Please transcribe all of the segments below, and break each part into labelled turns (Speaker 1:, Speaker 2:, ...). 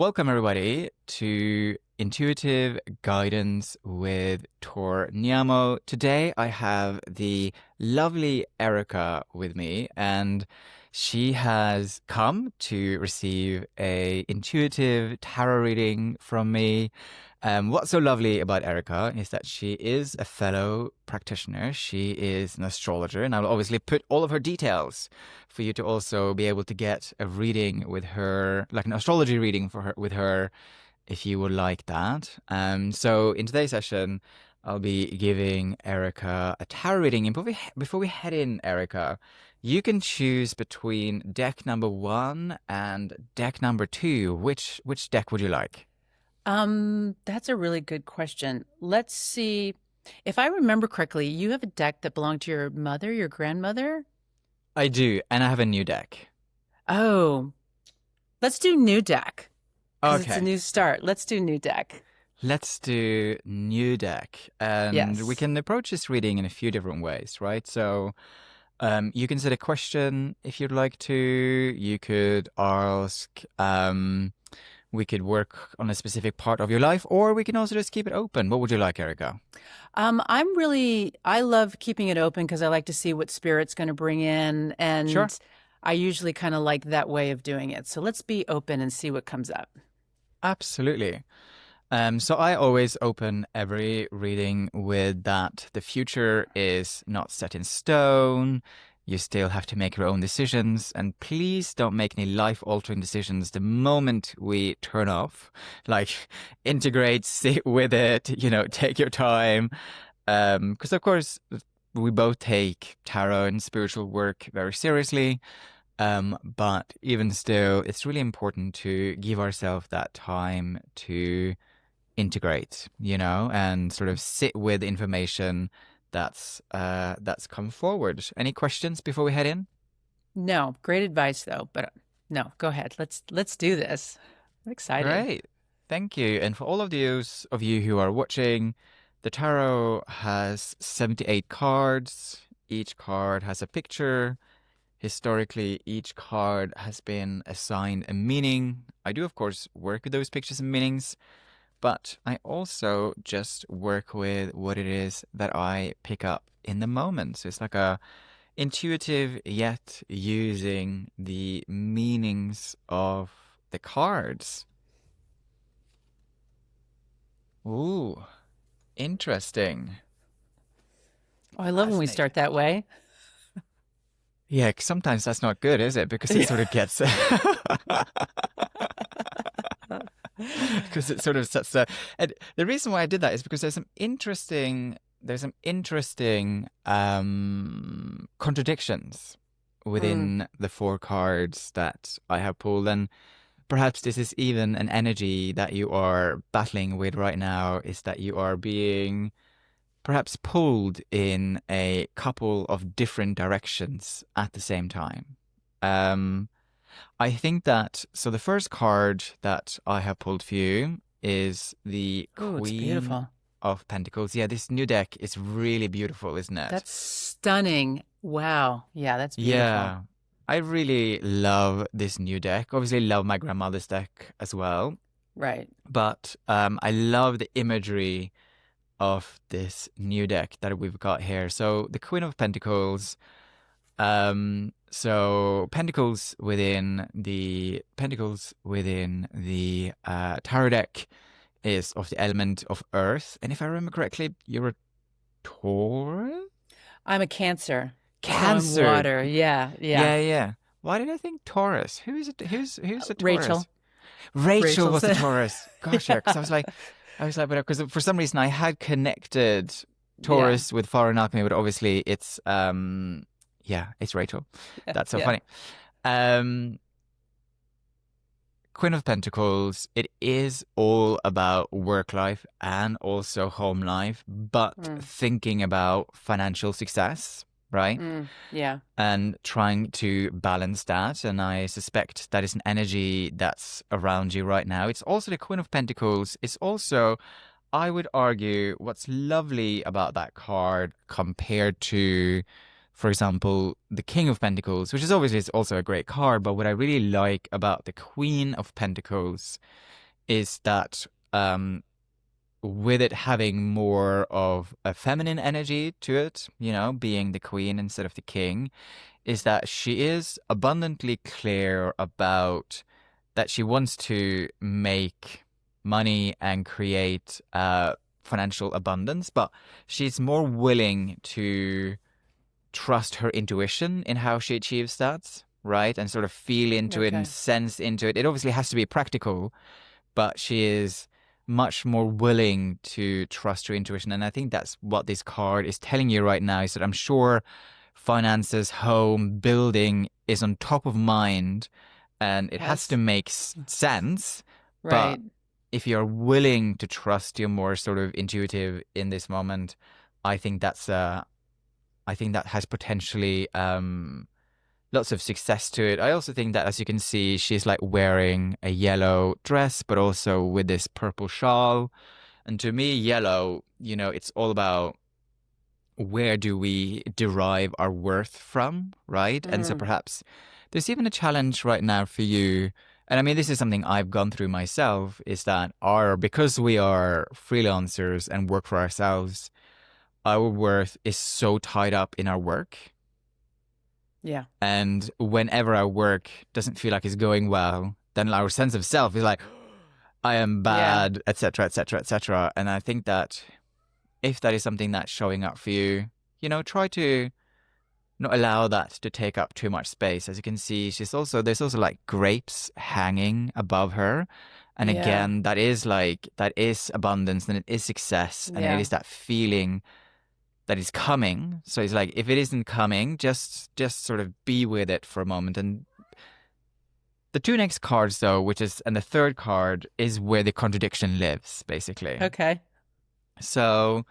Speaker 1: Welcome, everybody, to Intuitive Guidance with Tor Niamo. Today, I have the lovely Erika with me, and she has come to receive a intuitive tarot reading from me. What's so lovely about Erika is that she is a fellow practitioner. She is an astrologer, and I'll obviously put all of her details for you to also be able to get a reading with her, like an astrology reading for her with her, if you would like that. So in today's session, I'll be giving Erika a tarot reading. And before we head in, Erika, you can choose between deck number 1 and deck number 2. Which deck would you like?
Speaker 2: That's a really good question. Let's see. If I remember correctly, you have a deck that belonged to your mother, your grandmother?
Speaker 1: I do, and I have a new deck.
Speaker 2: Oh, let's do new deck because it's a
Speaker 1: Okay,
Speaker 2: new start. Let's do new deck.
Speaker 1: let's do new deck. And we
Speaker 2: Yes.
Speaker 1: can approach this reading in a few different ways, right? So you can set a question if you'd like to. You could ask, we could work on a specific part of your life, or we can also just keep it open. What would you like, Erica?
Speaker 2: I love keeping it open because I like to see what spirit's going to bring in.
Speaker 1: Sure.
Speaker 2: And I usually kind of like that way of doing it. So let's be open and see what comes up.
Speaker 1: Absolutely. So I always open every reading with that the future is not set in stone. You still have to make your own decisions, and please don't make any life-altering decisions the moment we turn off. Like, integrate, sit with it, take your time. Because of course, we both take tarot and spiritual work very seriously. But even still, it's really important to give ourselves that time to integrate, and sort of sit with information that's come forward. Any questions before we head in?
Speaker 2: No, great advice though, but no, go ahead. Let's do this. I'm excited.
Speaker 1: Great. Thank you. And for all of those of you who are watching, the tarot has 78 cards. Each card has a picture. Historically, each card has been assigned a meaning. I do, of course, work with those pictures and meanings, but I also just work with what it is that I pick up in the moment. So it's like a intuitive yet using the meanings of the cards. Ooh, interesting.
Speaker 2: Oh, I love when we
Speaker 1: Fascinating.
Speaker 2: start that way.
Speaker 1: Yeah, 'cause sometimes that's not good, is it? Because it sort of gets because it sort of sets the. And the reason why I did that is because there's some interesting contradictions
Speaker 2: Mm.
Speaker 1: within the 4 cards that I have pulled, and perhaps this is even an energy that you are battling with right now, is that you are being perhaps pulled in a couple of different directions at the same time. Um, I think that so the first card that I have pulled for you is the
Speaker 2: Oh, it's
Speaker 1: Queen
Speaker 2: beautiful.
Speaker 1: of Pentacles. Yeah, this new deck is really beautiful, isn't it?
Speaker 2: That's stunning. Wow. Yeah, that's beautiful.
Speaker 1: Yeah. I really love this new deck. Obviously love my grandmother's deck as well.
Speaker 2: Right.
Speaker 1: But I love the imagery of this new deck that we've got here. So the Queen of Pentacles. So Pentacles within the tarot deck is of the element of Earth, and if I remember correctly, you're a Taurus,
Speaker 2: I'm a Cancer, so I'm
Speaker 1: Cancer.
Speaker 2: water. Yeah, yeah.
Speaker 1: Yeah, yeah. Why did I think Taurus? Who's a Taurus?
Speaker 2: Rachel.
Speaker 1: Rachel
Speaker 2: Rachel's.
Speaker 1: was the Taurus. Gosh, yeah. Because I was like, but because for some reason I had connected
Speaker 2: Yeah,
Speaker 1: Taurus with foreign alchemy, but obviously yeah, it's Rachel.
Speaker 2: yeah,
Speaker 1: That's so
Speaker 2: yeah.
Speaker 1: funny. Um, Queen of Pentacles, it is all about work life and also home life, but
Speaker 2: Mm,
Speaker 1: thinking about financial success, right?
Speaker 2: yeah.
Speaker 1: And trying to balance that. And I suspect that is an energy that's around you right now. It's also the Queen of Pentacles. It's also, I would argue, what's lovely about that card compared to, for example, the King of Pentacles, which is obviously is also a great card, but what I really like about the Queen of Pentacles is that with it having more of a feminine energy to it, you know, being the queen instead of the king, is that she is abundantly clear about that she wants to make money and create financial abundance, but she's more willing to trust her intuition in how she achieves that, right? And sort of feel into it and
Speaker 2: Okay.
Speaker 1: sense into it. It obviously has to be practical, but she is much more willing to trust her intuition. And I think that's what this card is telling you right now is that I'm sure finances, home, building is on top of mind and it has to
Speaker 2: Yes.
Speaker 1: make sense. But
Speaker 2: Right.
Speaker 1: if you're willing to trust your more sort of intuitive in this moment, I think I think that has potentially lots of success to it. I also think that, as you can see, she's like wearing a yellow dress, but also with this purple shawl. And to me, yellow, you know, it's all about where do we derive our worth from, right? And so
Speaker 2: Mm.
Speaker 1: perhaps there's even a challenge right now for you. And I mean, this is something I've gone through myself is that because we are freelancers and work for ourselves, our worth is so tied up in our work.
Speaker 2: Yeah.
Speaker 1: And whenever our work doesn't feel like it's going well, then our sense of self is like, I am
Speaker 2: Yeah.
Speaker 1: bad, etc., etc., etc. And I think that if that is something that's showing up for you, you know, try to not allow that to take up too much space. As you can see, there's also like grapes hanging above her. And
Speaker 2: Yeah.
Speaker 1: again, that is abundance and it is success and it
Speaker 2: Yeah.
Speaker 1: is that feeling that is coming. So it's like if it isn't coming, just sort of be with it for a moment. And the two next cards though, and the third card is where the contradiction lives, basically.
Speaker 2: Okay.
Speaker 1: So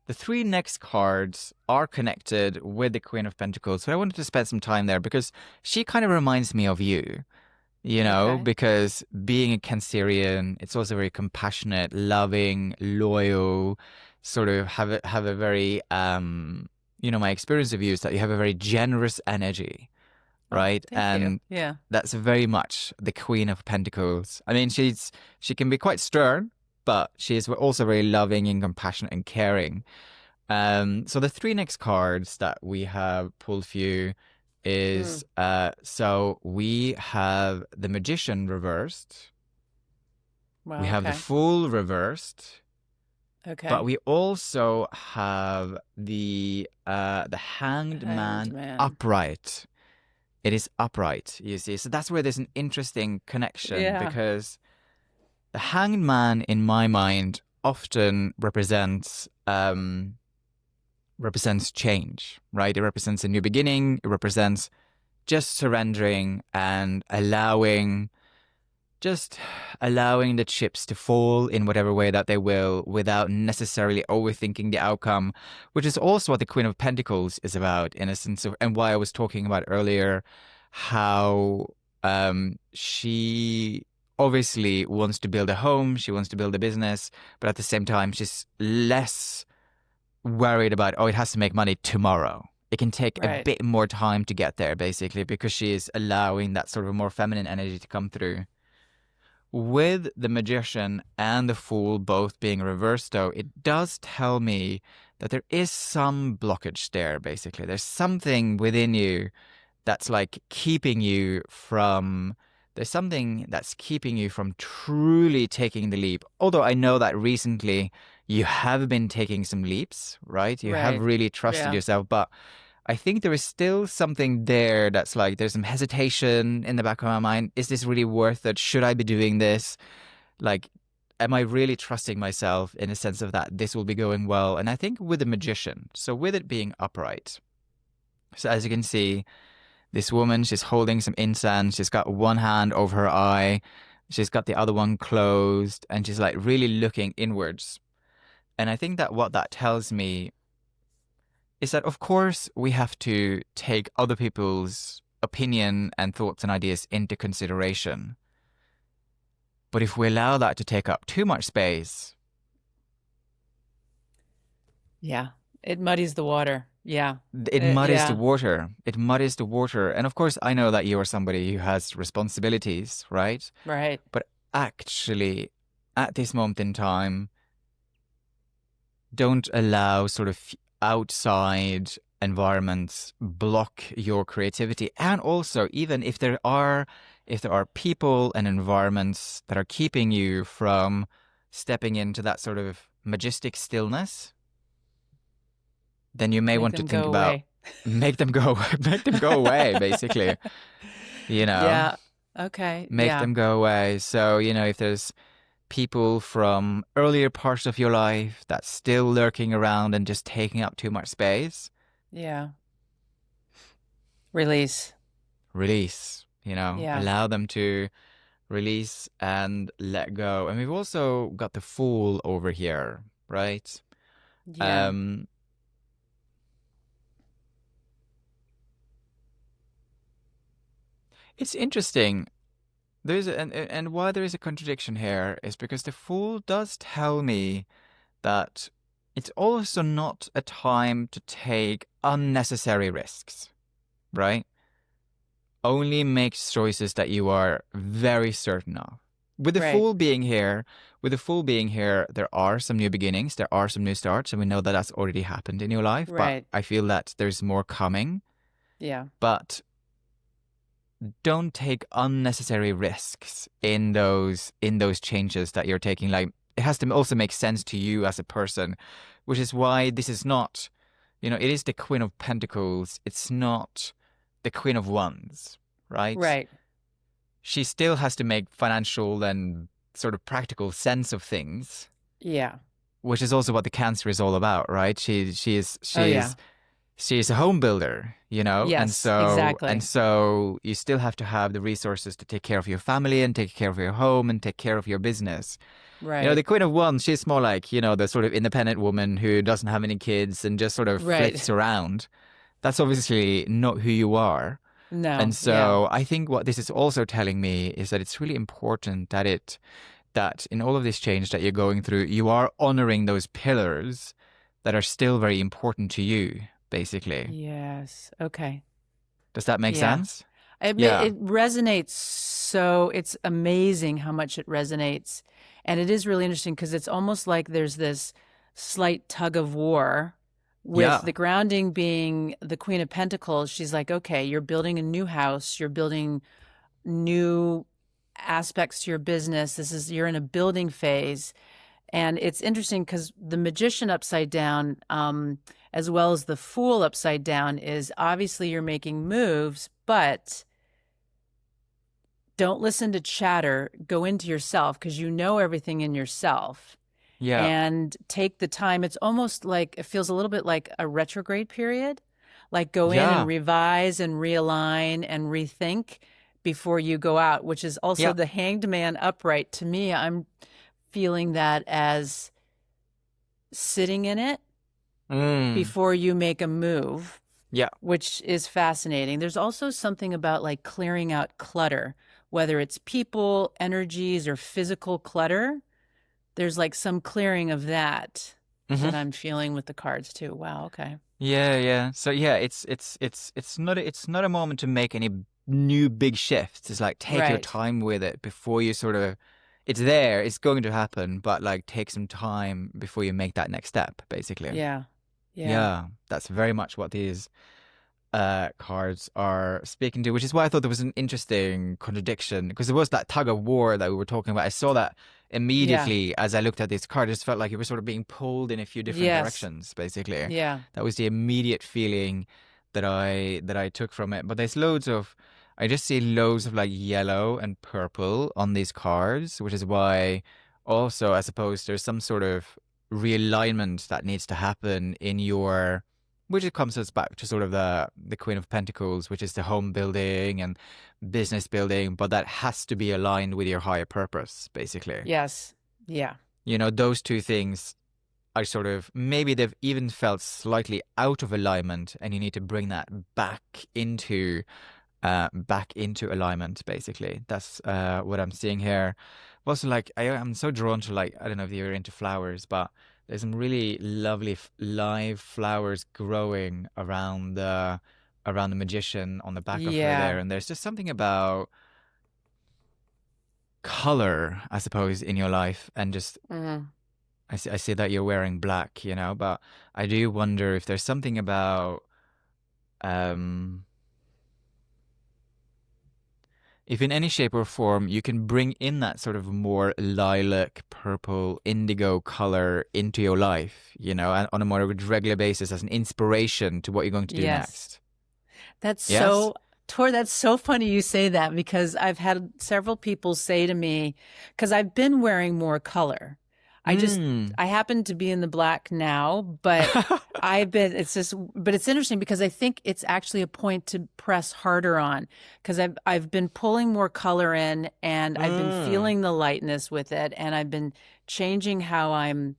Speaker 1: the three next cards are connected with the Queen of Pentacles. So I wanted to spend some time there because she kind of reminds me of you, you know,
Speaker 2: Okay.
Speaker 1: because being a Cancerian, it's also very compassionate, loving, loyal, sort of have a very you know, my experience of you is that you have a very generous energy,
Speaker 2: Oh,
Speaker 1: right?
Speaker 2: thank you.
Speaker 1: And
Speaker 2: Yeah.
Speaker 1: that's very much the Queen of Pentacles. I mean, she can be quite stern, but she is also very loving and compassionate and caring. So the three next cards that we have pulled for you
Speaker 2: Mm.
Speaker 1: is so we have the Magician reversed, we
Speaker 2: Wow.
Speaker 1: have the
Speaker 2: Okay.
Speaker 1: Fool reversed, but
Speaker 2: Okay.
Speaker 1: we also have the Hanged
Speaker 2: Hanged
Speaker 1: Man
Speaker 2: man.
Speaker 1: upright. It is upright, you see. So that's where there's an interesting connection
Speaker 2: Yeah.
Speaker 1: because the Hanged Man, in my mind, often represents change, right? It represents a new beginning. It represents just surrendering and just allowing the chips to fall in whatever way that they will without necessarily overthinking the outcome, which is also what the Queen of Pentacles is about in a sense of, and why I was talking about earlier, how she obviously wants to build a home, she wants to build a business, but at the same time, she's less worried about, oh, it has to make money tomorrow. It can take a
Speaker 2: Right.
Speaker 1: bit more time to get there, basically, because she is allowing that sort of more feminine energy to come through. With the Magician and the Fool both being reversed, though, it does tell me that there is some blockage there, basically. There's something within you that's like keeping you from. There's something that's keeping you from truly taking the leap. Although I know that recently you have been taking some leaps, right? You have
Speaker 2: Right.
Speaker 1: really trusted
Speaker 2: Yeah.
Speaker 1: yourself, but I think there is still something there that's like there's some hesitation in the back of my mind. Is this really worth it? Should I be doing this? Like, am I really trusting myself in a sense of that this will be going well? And I think with the Magician, so with it being upright, so as you can see, this woman, she's holding some incense. She's got one hand over her eye. She's got the other one closed, and she's like really looking inwards. And I think that what that tells me is that, of course, we have to take other people's opinion and thoughts and ideas into consideration. But if we allow that to take up too much space,
Speaker 2: Yeah. It muddies the water. Yeah.
Speaker 1: It muddies the
Speaker 2: Yeah.
Speaker 1: water. It muddies the water. And of course, I know that you are somebody who has responsibilities, right?
Speaker 2: Right.
Speaker 1: But actually, at this moment in time, don't allow sort of outside environments block your creativity. And also, even if there are people and environments that are keeping you from stepping into that sort of majestic stillness, then you may
Speaker 2: Make
Speaker 1: want to
Speaker 2: them
Speaker 1: think
Speaker 2: go
Speaker 1: about
Speaker 2: away.
Speaker 1: make them go make them go away, basically. You know,
Speaker 2: Yeah. Okay.
Speaker 1: make
Speaker 2: Yeah.
Speaker 1: them go away. So, if there's people from earlier parts of your life that's still lurking around and just taking up too much space,
Speaker 2: Yeah. Release.
Speaker 1: release,
Speaker 2: Yeah.
Speaker 1: allow them to release and let go. And we've also got the Fool over here, right?
Speaker 2: Yeah.
Speaker 1: Um, it's interesting. And why there is a contradiction here is because the Fool does tell me that it's also not a time to take unnecessary risks, right? Only make choices that you are very certain of. With the
Speaker 2: Right.
Speaker 1: Fool being here, there are some new beginnings, there are some new starts, and we know that that's already happened in your life. But
Speaker 2: Right.
Speaker 1: I feel that there's more coming.
Speaker 2: Yeah.
Speaker 1: But don't take unnecessary risks in those changes that you're taking. Like, it has to also make sense to you as a person, which is why this is not, it is the Queen of Pentacles. It's not the Queen of Wands, right?
Speaker 2: Right.
Speaker 1: She still has to make financial and sort of practical sense of things,
Speaker 2: Yeah.
Speaker 1: which is also what the Cancer is all about, right?
Speaker 2: Oh, yeah.
Speaker 1: She's a home builder, and
Speaker 2: Yes, exactly.
Speaker 1: so you still have to have the resources to take care of your family and take care of your home and take care of your business. The
Speaker 2: Right.
Speaker 1: Queen of Wands, she's more like, the sort of independent woman who doesn't have any kids and just sort of
Speaker 2: Right.
Speaker 1: flits around. That's obviously not who you are. And
Speaker 2: No. Yeah.
Speaker 1: so I think what this is also telling me is that it's really important that in all of this change that you're going through, you are honoring those pillars that are still very important to you, basically.
Speaker 2: Yes. Okay.
Speaker 1: Does that make
Speaker 2: Yeah.
Speaker 1: sense? Yeah.
Speaker 2: It resonates so it's amazing how much it resonates. And it is really interesting because it's almost like there's this slight tug of war with
Speaker 1: Yeah.
Speaker 2: the grounding being the Queen of Pentacles. She's like, okay, you're building a new house, you're building new aspects to your business. You're in a building phase. And it's interesting because the Magician upside down, as well as the Fool upside down, is obviously you're making moves, but don't listen to chatter. Go into yourself because you know everything in yourself
Speaker 1: Yeah.
Speaker 2: and take the time. It's almost like it feels a little bit like a retrograde period, like go in and
Speaker 1: Yeah.
Speaker 2: revise and realign and rethink before you go out, which is also
Speaker 1: Yeah.
Speaker 2: the Hanged Man upright. To me, I'm feeling that as sitting in it
Speaker 1: Mm.
Speaker 2: before you make a move,
Speaker 1: Yeah.
Speaker 2: which is fascinating. There's also something about like clearing out clutter, whether it's people, energies, or physical clutter. There's like some clearing of that
Speaker 1: Hmm.
Speaker 2: I'm feeling with the cards too. Wow, okay.
Speaker 1: Yeah, yeah. So yeah, it's not a moment to make any new big shifts. It's like take your
Speaker 2: Right.
Speaker 1: time with it before you sort of it's there, it's going to happen, but like take some time before you make that next step, basically.
Speaker 2: Yeah. Yeah.
Speaker 1: Yeah, that's very much what these cards are speaking to, which is why I thought there was an interesting contradiction because there was that tug of war that we were talking about. I saw that
Speaker 2: Yeah.
Speaker 1: immediately as I looked at this card. It just felt like it was sort of being pulled in a few different
Speaker 2: Yes.
Speaker 1: directions, basically.
Speaker 2: Yeah.
Speaker 1: That was the immediate feeling that I took from it. But I just see loads of like yellow and purple on these cards, which is why also I suppose there's some sort of realignment that needs to happen in your which it comes us back to sort of the Queen of Pentacles, which is the home building and business building, but that has to be aligned with your higher purpose, basically.
Speaker 2: Yes. Yeah.
Speaker 1: Those two things are sort of maybe they've even felt slightly out of alignment, and you need to bring that back into alignment, basically. That's what I'm seeing here. Also, like I'm so drawn to, like, I don't know if you're into flowers, but There's some really lovely live flowers growing around the magician on the back of her
Speaker 2: Yeah.
Speaker 1: there, and there's just something about color, I suppose, in your life, and just
Speaker 2: Hmm.
Speaker 1: I see that you're wearing black, but I do wonder if there's something about um if in any shape or form you can bring in that sort of more lilac, purple, indigo color into your life, and on a more regular basis as an inspiration to what you're going to do
Speaker 2: Yes.
Speaker 1: next.
Speaker 2: That's
Speaker 1: Yes?
Speaker 2: so, Tor, that's so funny you say that because I've had several people say to me, because I've been wearing more color. I just,
Speaker 1: Mm.
Speaker 2: I happen to be in the black now, but it's just, but it's interesting because I think it's actually a point to press harder on because I've been pulling more color in and I've been
Speaker 1: Mm.
Speaker 2: feeling the lightness with it and I've been changing how I'm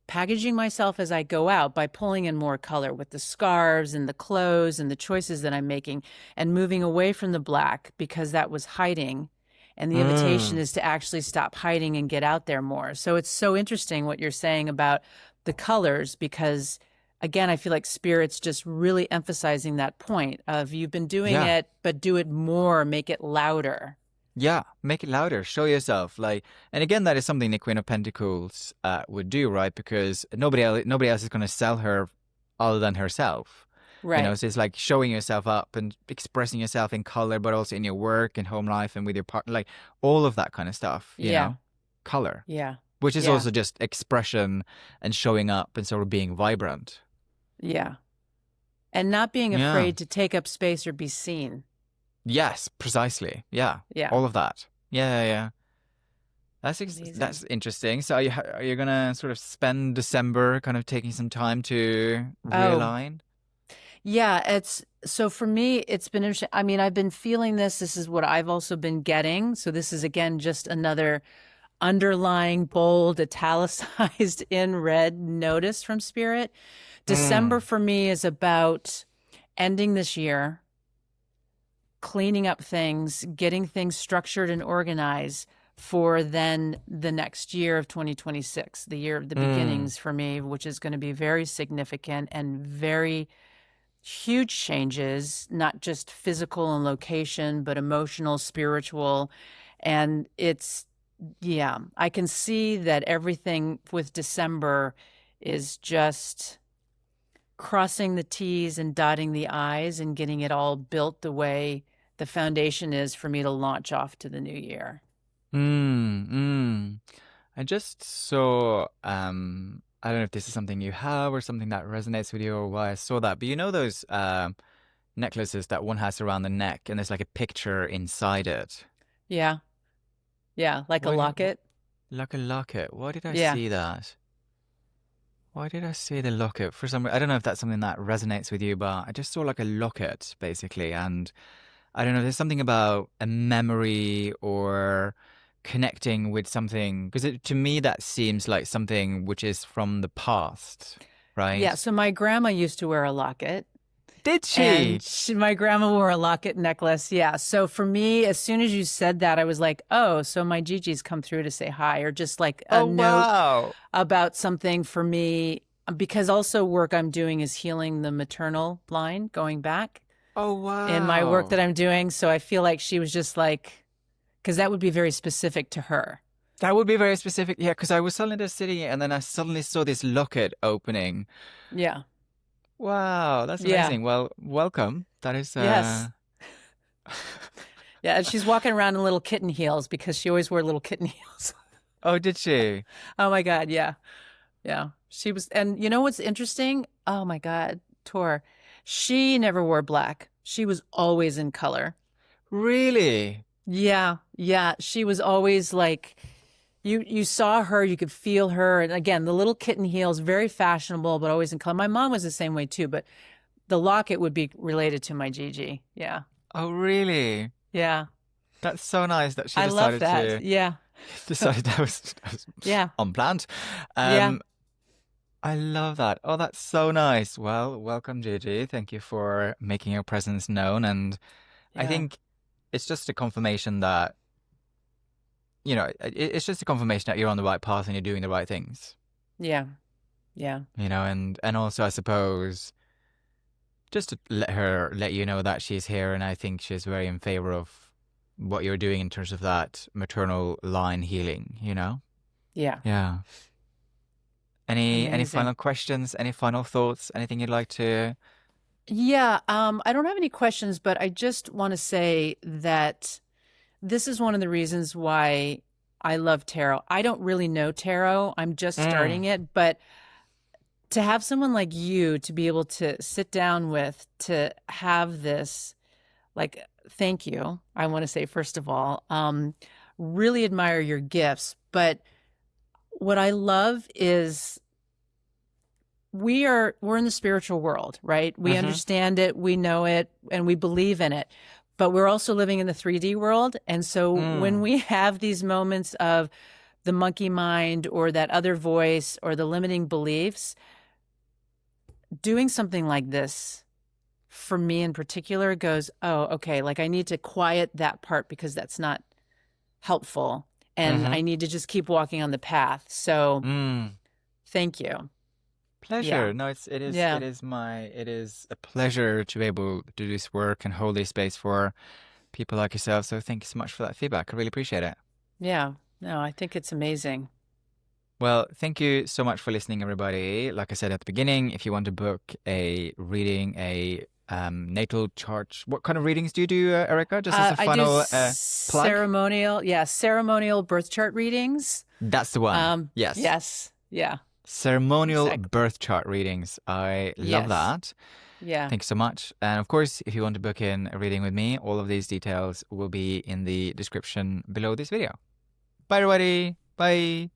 Speaker 2: packaging myself as I go out by pulling in more color with the scarves and the clothes and the choices that I'm making and moving away from the black because that was hiding. And the invitation
Speaker 1: Mm.
Speaker 2: is to actually stop hiding and get out there more. So it's so interesting what you're saying about the colors because, again, I feel like Spirit's just really emphasizing that point of you've been doing
Speaker 1: Yeah.
Speaker 2: it, but do it more, make it louder.
Speaker 1: Yeah, make it louder, show yourself. And again, that is something the Queen of Pentacles would do, right? Because nobody else is going to sell her other than herself.
Speaker 2: Right.
Speaker 1: So it's like showing yourself up and expressing yourself in color, but also in your work and home life and with your partner, like all of that kind of stuff,
Speaker 2: Yeah.
Speaker 1: color,
Speaker 2: Yeah.
Speaker 1: which is
Speaker 2: Yeah.
Speaker 1: also just expression and showing up and sort of being vibrant.
Speaker 2: Yeah. And not being
Speaker 1: Yeah.
Speaker 2: afraid to take up space or be seen.
Speaker 1: Yes, precisely. Yeah.
Speaker 2: Yeah.
Speaker 1: All of that. Yeah, yeah, yeah.
Speaker 2: Amazing.
Speaker 1: That's interesting. So are you gonna sort of spend December kind of taking some time to
Speaker 2: Oh,
Speaker 1: realign?
Speaker 2: yeah. It's so for me, it's been interesting. I mean, I've been feeling this. This is what I've also been getting. So this is again just another underlying, bold, italicized in red notice from Spirit. December
Speaker 1: Mm.
Speaker 2: for me is about ending this year, cleaning up things, getting things structured and organized for then the next year of 2026, the year of the
Speaker 1: Mm.
Speaker 2: beginnings for me, which is going to be very significant and very huge changes, not just physical and location, but emotional, spiritual. And yeah, I can see that everything with December is just crossing the T's and dotting the I's and getting it all built the way the foundation is for me to launch off to the new year.
Speaker 1: Mm. Mm. I just saw I don't know if this is something you have or something that resonates with you or why I saw that, but you know those necklaces that one has around the neck and there's like a picture inside it.
Speaker 2: Yeah. Yeah. Like a
Speaker 1: What
Speaker 2: locket.
Speaker 1: like a locket. Why did I
Speaker 2: Yeah.
Speaker 1: see that? Why did I see the locket? For some reason, I don't know if that's something that resonates with you, but I just saw like a locket basically, and I don't know. There's something about a memory or connecting with something because to me that seems like something which is from the past,
Speaker 2: Yeah.
Speaker 1: right?
Speaker 2: So my grandma used to wear a locket.
Speaker 1: Did
Speaker 2: And
Speaker 1: she?
Speaker 2: my grandma wore a locket necklace. Yeah. So for me, as soon as you said that, I was like, oh, so my Gigi's come through to say hi, or just like a
Speaker 1: Oh
Speaker 2: note
Speaker 1: wow!
Speaker 2: about something for me. Because also work I'm doing is healing the maternal line going back
Speaker 1: Oh
Speaker 2: in my work that
Speaker 1: wow!
Speaker 2: I'm doing. So I feel like she was just like, because that would be very specific to her.
Speaker 1: That would be very specific, yeah. Because I was suddenly just sitting and then I suddenly saw this locket opening.
Speaker 2: Yeah.
Speaker 1: Wow, that's
Speaker 2: Yeah.
Speaker 1: amazing. Well, welcome. That is
Speaker 2: Yes. Yeah. And she's walking around in little kitten heels because she always wore little kitten heels.
Speaker 1: Oh, did she?
Speaker 2: Oh my God. Yeah. Yeah. She was, and you know what's interesting? Oh my God, Tor. She never wore black. She was always in color.
Speaker 1: Really?
Speaker 2: Yeah. Yeah. She was always like, you saw her, you could feel her. And again, the little kitten heels, very fashionable, but always in color. My mom was the same way too, but the locket would be related to my Gigi. Yeah.
Speaker 1: Oh, really?
Speaker 2: Yeah.
Speaker 1: That's so nice that she
Speaker 2: I love
Speaker 1: decided
Speaker 2: that.
Speaker 1: to
Speaker 2: Yeah.
Speaker 1: decide that was
Speaker 2: Yeah.
Speaker 1: unplanned.
Speaker 2: Yeah.
Speaker 1: Um, I love that. Oh, that's so nice. Well, welcome, Gigi. Thank you for making your presence known. And I
Speaker 2: Yeah.
Speaker 1: think it's just a confirmation that, it's just a confirmation that you're on the right path and you're doing the right things.
Speaker 2: Yeah. Yeah.
Speaker 1: and also I suppose just to let you know that she's here, and I think she's very in favor of what you're doing in terms of that maternal line healing.
Speaker 2: Yeah.
Speaker 1: Yeah. Any
Speaker 2: Amazing.
Speaker 1: final questions? Any final thoughts? Anything you'd like to?
Speaker 2: Yeah. I don't have any questions, but I just want to say that this is one of the reasons why I love tarot. I don't really know tarot. I'm just
Speaker 1: Mm.
Speaker 2: starting it, but to have someone like you to be able to sit down with, to have this, like, thank you. I want to say, first of all, really admire your gifts. But what I love is we're in the spiritual world, right? We
Speaker 1: Mm-hmm.
Speaker 2: understand it, we know it, and we believe in it. But we're also living in the 3D world. And so when
Speaker 1: Mm.
Speaker 2: we have these moments of the monkey mind or that other voice or the limiting beliefs, doing something like this for me in particular goes, oh, okay, like I need to quiet that part because that's not helpful. And
Speaker 1: Mm-hmm.
Speaker 2: I need to just keep walking on the path. So
Speaker 1: Mm.
Speaker 2: thank you. Yeah.
Speaker 1: Pleasure. No, it
Speaker 2: Yeah.
Speaker 1: is it is a pleasure to be able to do this work and hold this space for people like yourself. So thank you so much for that feedback. I really appreciate it.
Speaker 2: Yeah. No, I think it's amazing.
Speaker 1: Well, thank you so much for listening, everybody. Like I said at the beginning, if you want to book a reading, a natal chart, what kind of readings do you do, Erica? Just as a
Speaker 2: I do
Speaker 1: final plug?
Speaker 2: ceremonial birth chart readings.
Speaker 1: That's the one. Yes.
Speaker 2: Yes. Yeah.
Speaker 1: Ceremonial
Speaker 2: Exactly.
Speaker 1: birth chart readings. I love
Speaker 2: Yes.
Speaker 1: that.
Speaker 2: Yeah.
Speaker 1: Thanks so much. And of course, if you want to book in a reading with me, all of these details will be in the description below this video. Bye, everybody. Bye.